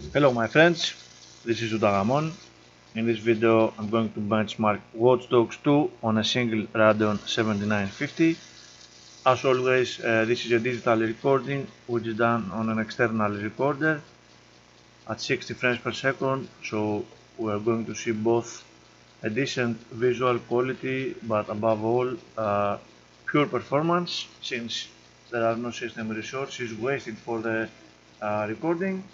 Hello my friends, this is Udagamon. In this video I'm going to benchmark Watchdogs 2 on a single Radeon 7950. As always, this is a digital recording which is done on an external recorder at 60 frames per second, so we are going to see both a decent visual quality but above all pure performance, since there are no system resources wasted for the recording.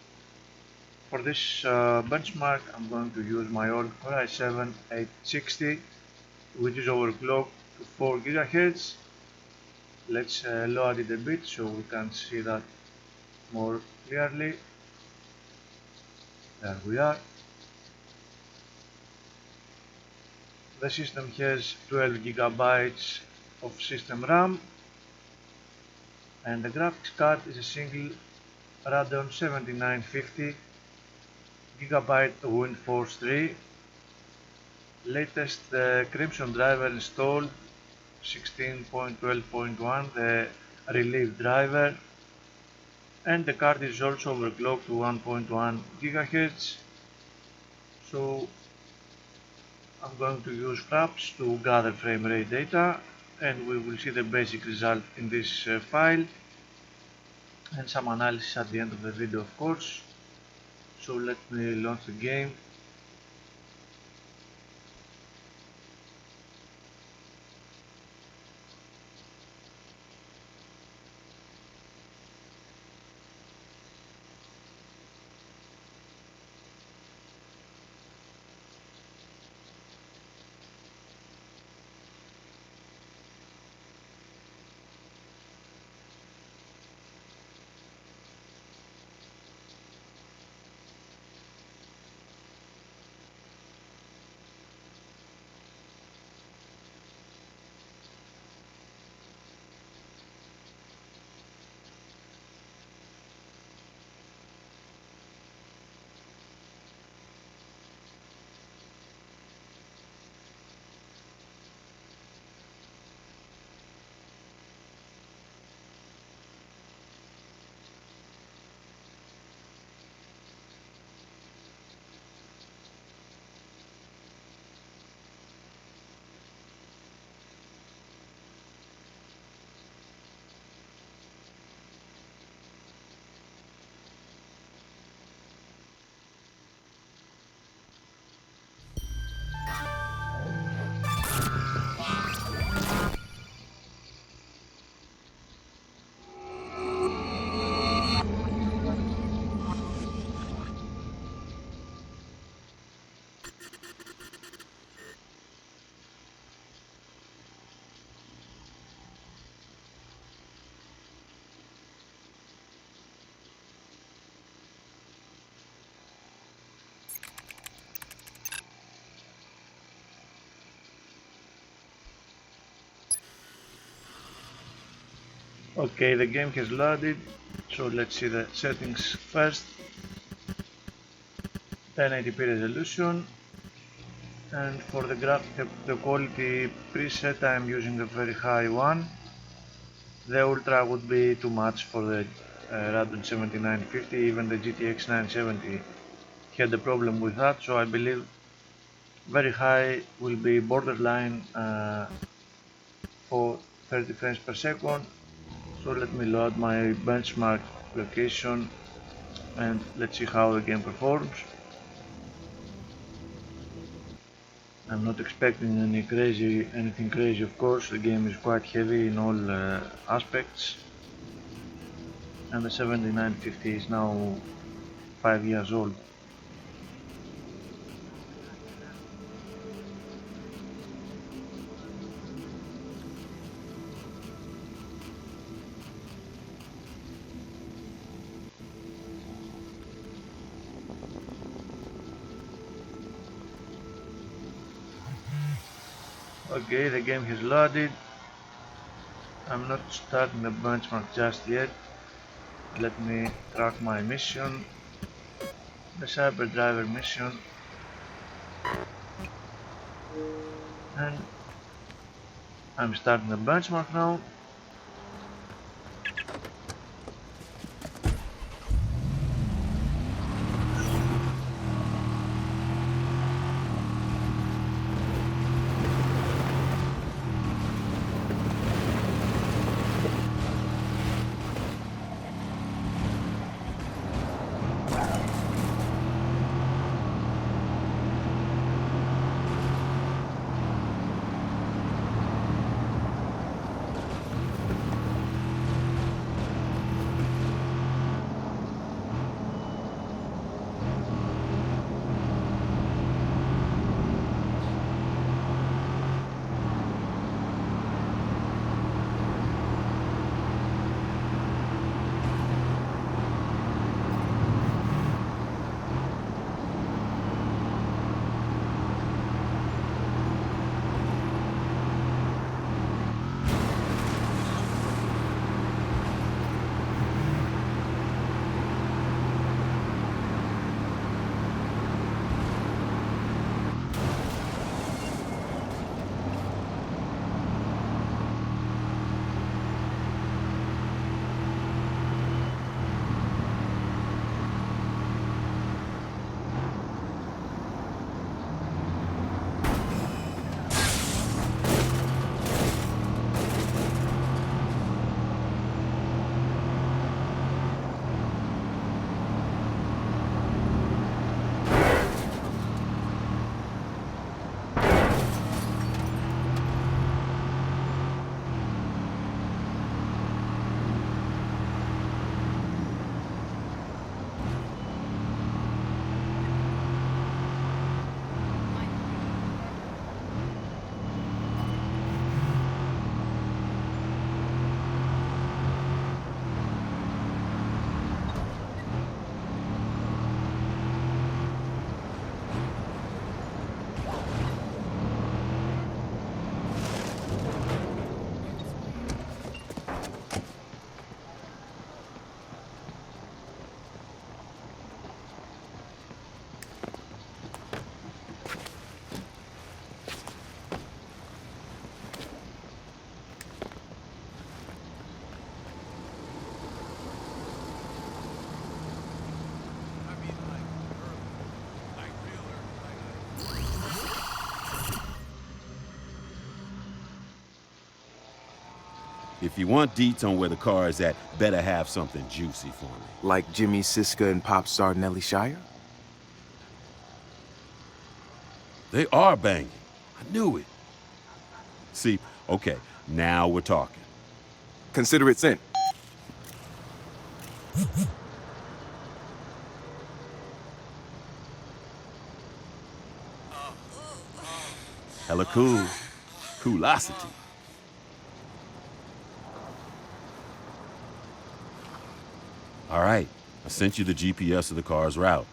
For this benchmark, I'm going to use my old Core i7-860, which is overclocked to 4 GHz. Let's lower it a bit so we can see that more clearly. There we are. The system has 12 gigabytes of system RAM, and the graphics card is a single Radeon 7950 Gigabyte Windforce 3. Latest Crimson driver installed 16.12.1, the relief driver, and the card is also overclocked to 1.1 GHz. So I'm going to use fraps to gather frame rate data, and we will see the basic result in this file and some analysis at the end of the video, of course. So let me launch the game. Okay, the game has loaded, so let's see the settings first. 1080p resolution, and for the quality preset I'm using a very high one. The Ultra would be too much for the Radeon 7950, even the GTX 970 had a problem with that, so I believe very high will be borderline for 30 frames per second. So let me load my benchmark location and let's see how the game performs. I'm not expecting anything crazy, of course. The game is quite heavy in all aspects, and the 7950 is now 5 years old. Okay, the game has loaded. I'm not starting the benchmark just yet. Let me track my mission, the cyber driver mission, and I'm starting the benchmark now. If you want deets on where the car is at, better have something juicy for me. Like Jimmy Siska and pop star Nelly Shire? They are banging. I knew it. See, okay, now we're talking. Consider it sent. Hella cool. Coolosity. All right, I sent you the GPS of the car's route.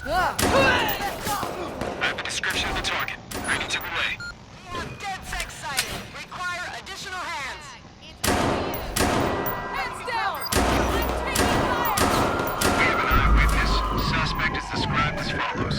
I have a description of the target. Ready to relay. I'm dead excited. Require additional hands. Hands down! I'm taking fire! We have an eyewitness. Suspect is described as follows.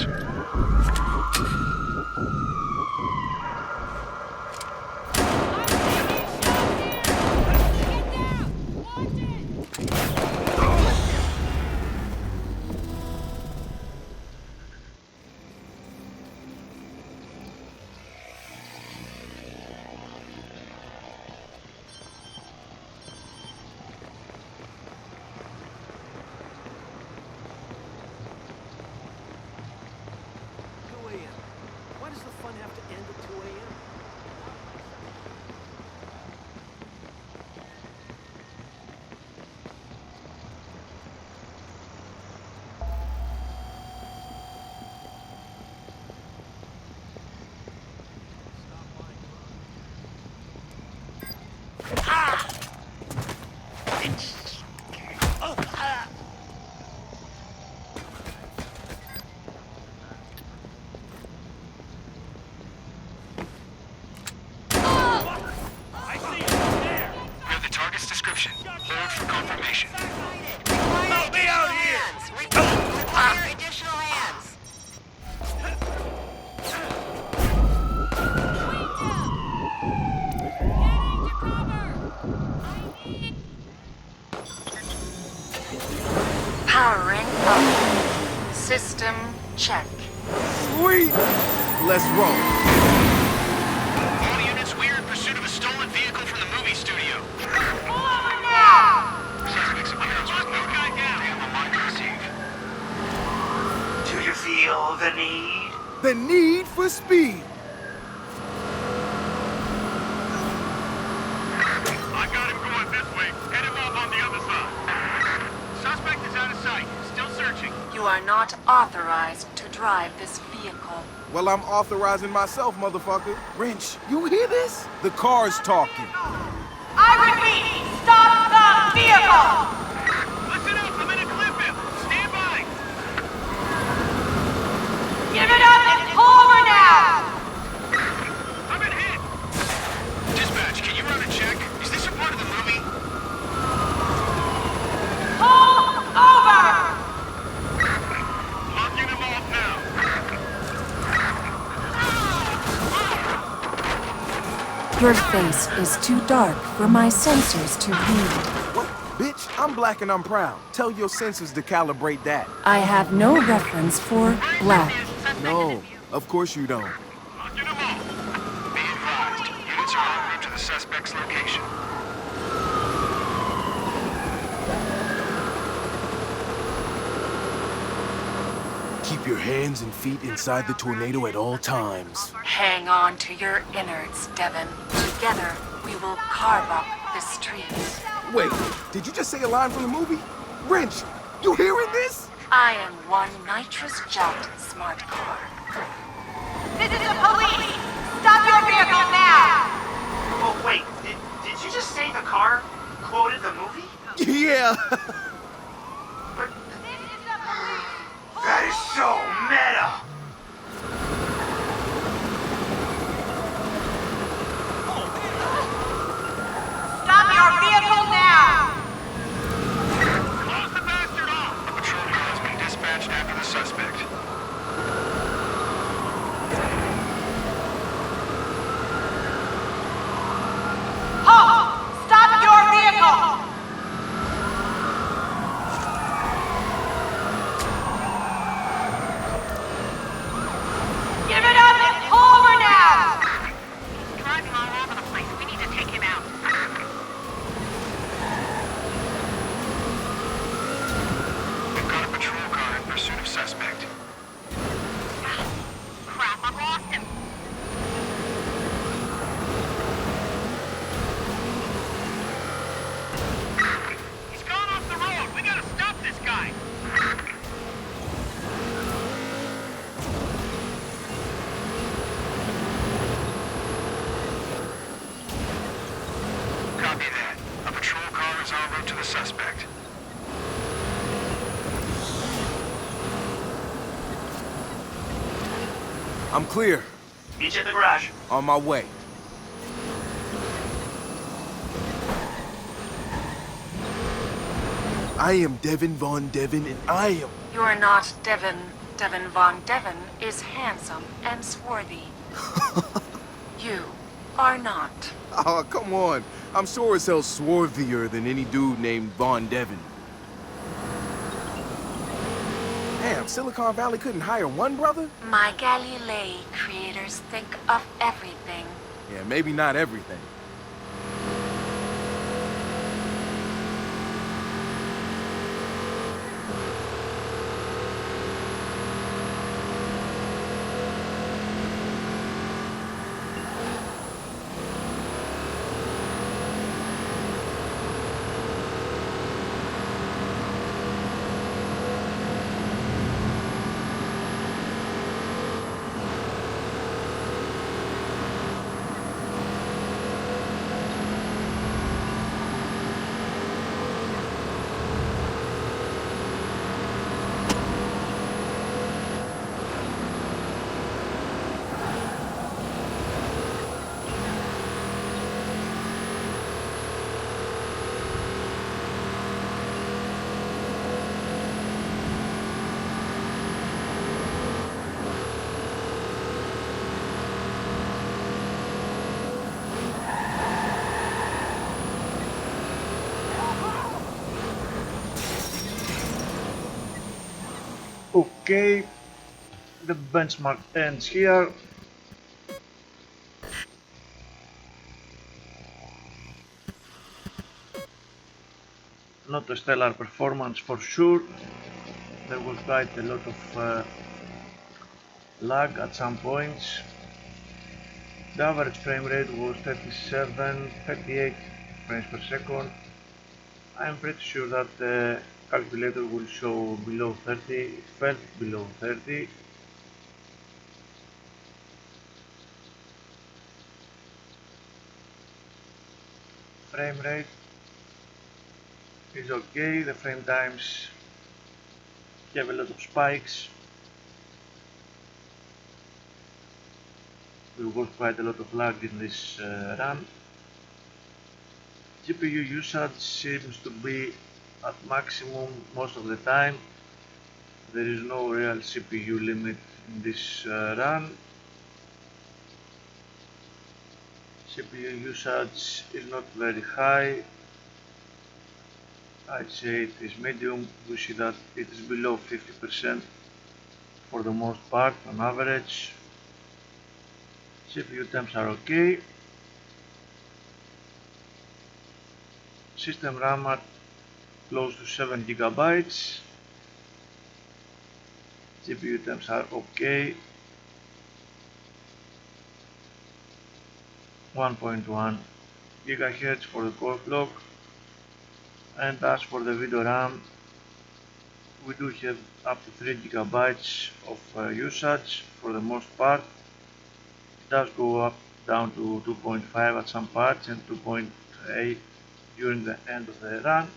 Hold for confirmation. Help me out here! Require additional hands. Powering up. System check. Sweet! Let's roll. All units, we are in pursuit of a stolen vehicle from the movie studio. Pull over now! Suspect's appearance was no guy down. We have a mark received. Do you feel the need? The need for speed. I got him going this way. Head him off on the other side. Suspect is out of sight. Still searching. You are not authorized to drive this vehicle. Well, I'm authorizing myself, motherfucker. Wrench, you hear this? The car's talking. I repeat, stop the vehicle! Listen up, I'm in a clip. Stand by. Give it up and pull over now! I'm in hit. Dispatch, can you run a check? Is this a part of the movie? Pull over! Locking him off now. Your face is too dark for my sensors to read. What? Bitch, I'm black and I'm proud. Tell your sensors to calibrate that. I have no reference for black. No, Of course you don't. Locking them all. Be advised, units are en route to the suspect's location. Keep your hands and feet inside the tornado at all times. Hang on to your innards, Devin. Together, we will carve up the streets. Wait, did you just say a line from the movie? Wrench, you hearing this? I am one nitrous-jacked smart car. This is the police! Stop your vehicle now! Oh, wait, did you just say the car quoted the movie? Yeah. But that is so meta! Stop your vehicle now! Close the bastard off! A patrol car has been dispatched after the suspect. Halt! Stop your vehicle! Give it up and pull over now! He's driving all over the place. We need to take him out. We've got a patrol car in pursuit of suspect. Crap, I lost him. He's gone off the road. We gotta stop this guy. Copy that. A patrol car is en route to the suspect. I'm clear. Meet you at the garage. On my way. I am Devin Von Devin, and I am... You are not Devin. Devin Von Devin is handsome and swarthy. You are not. Oh, come on. I'm sure as hell swarthier than any dude named Von Devin. Damn, Silicon Valley couldn't hire one brother? My Galilei creators think of everything. Yeah, maybe not everything. Okay, the benchmark ends here. Not a stellar performance for sure. There was quite a lot of lag at some points. The average frame rate was 38 frames per second. I am pretty sure that the calculator will show below 30. It felt below 30. Frame rate is okay. The frame times have a lot of spikes. There was quite a lot of lag in this run. GPU usage seems to be at maximum most of the time. There is no real CPU limit in this run. CPU usage is not very high. I'd say it is medium. We see that it is below 50% for the most part on average. CPU temps are okay. System RAM at close to 7 gigabytes. GPU temps are okay. 1.1 gigahertz for the core clock. And as for the video RAM, we do have up to 3 gigabytes of usage for the most part. It does go up down to 2.5 at some parts and 2.8 during the end of the run.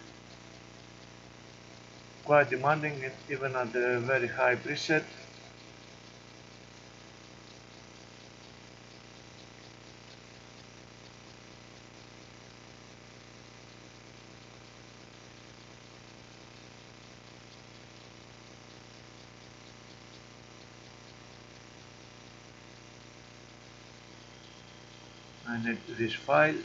Quite demanding, and even at a very high preset. I need this file.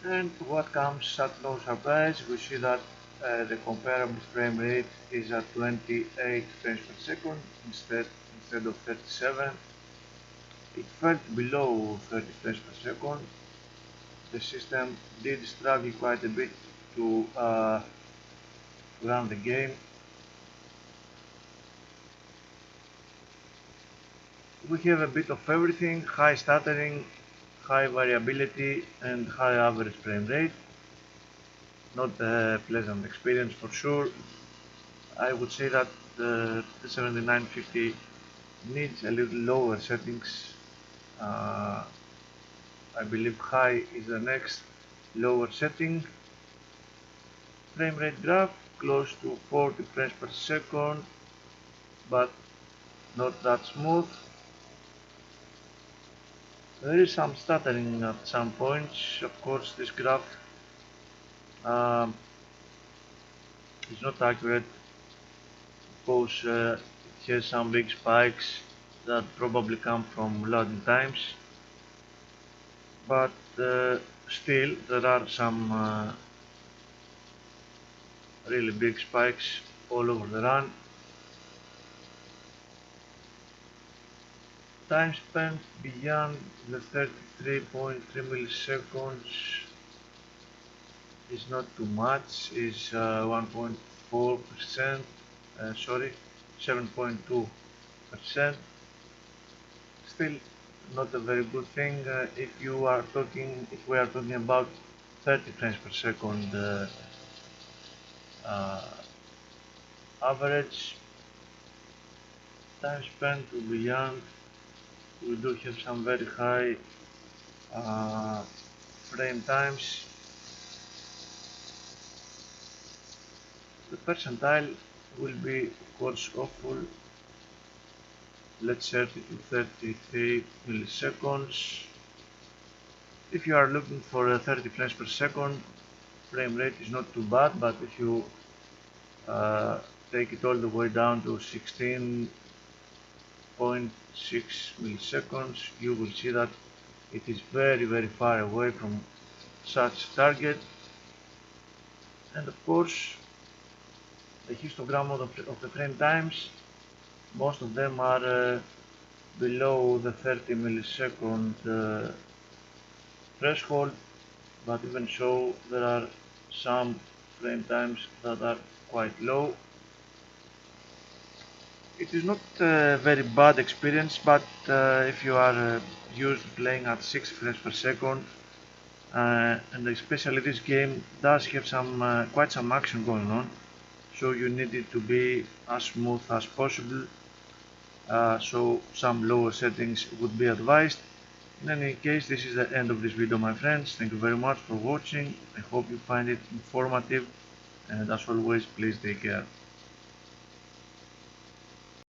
And what comes at no surprise, we see that the comparable frame rate is at 28 frames per second instead of 37. It fell below 30 frames per second. The system did struggle quite a bit to run the game. We have a bit of everything: high stuttering, high variability and high average frame rate. Not a pleasant experience for sure. I would say that the 7950 needs a little lower settings. I believe high is the next lower setting. Frame rate graph close to 40 frames per second, but not that smooth. There is some stuttering at some points. Of course, this graph is not accurate because it has some big spikes that probably come from loading times, but still there are some really big spikes all over the run. Time spent beyond the 33.3 milliseconds is not too much, is 1.4%, sorry, 7.2%. Still not a very good thing if we are talking about 30 frames per second average. Time spent to beyond, we do have some very high frame times. The percentile will be of course awful. Let's set it to 33 milliseconds. If you are looking for 30 frames per second, frame rate is not too bad, but if you take it all the way down to 16.6 milliseconds, you will see that it is very far away from such target. And of course, the histogram of the frame times, most of them are below the 30 millisecond threshold, but even so there are some frame times that are quite low. It is not a very bad experience, but if you are used to playing at 60 frames per second, and especially this game does have some quite some action going on, so you need it to be as smooth as possible, so some lower settings would be advised. In any case, this is the end of this video, my friends. Thank you very much for watching. I hope you find it informative, and as always, please take care.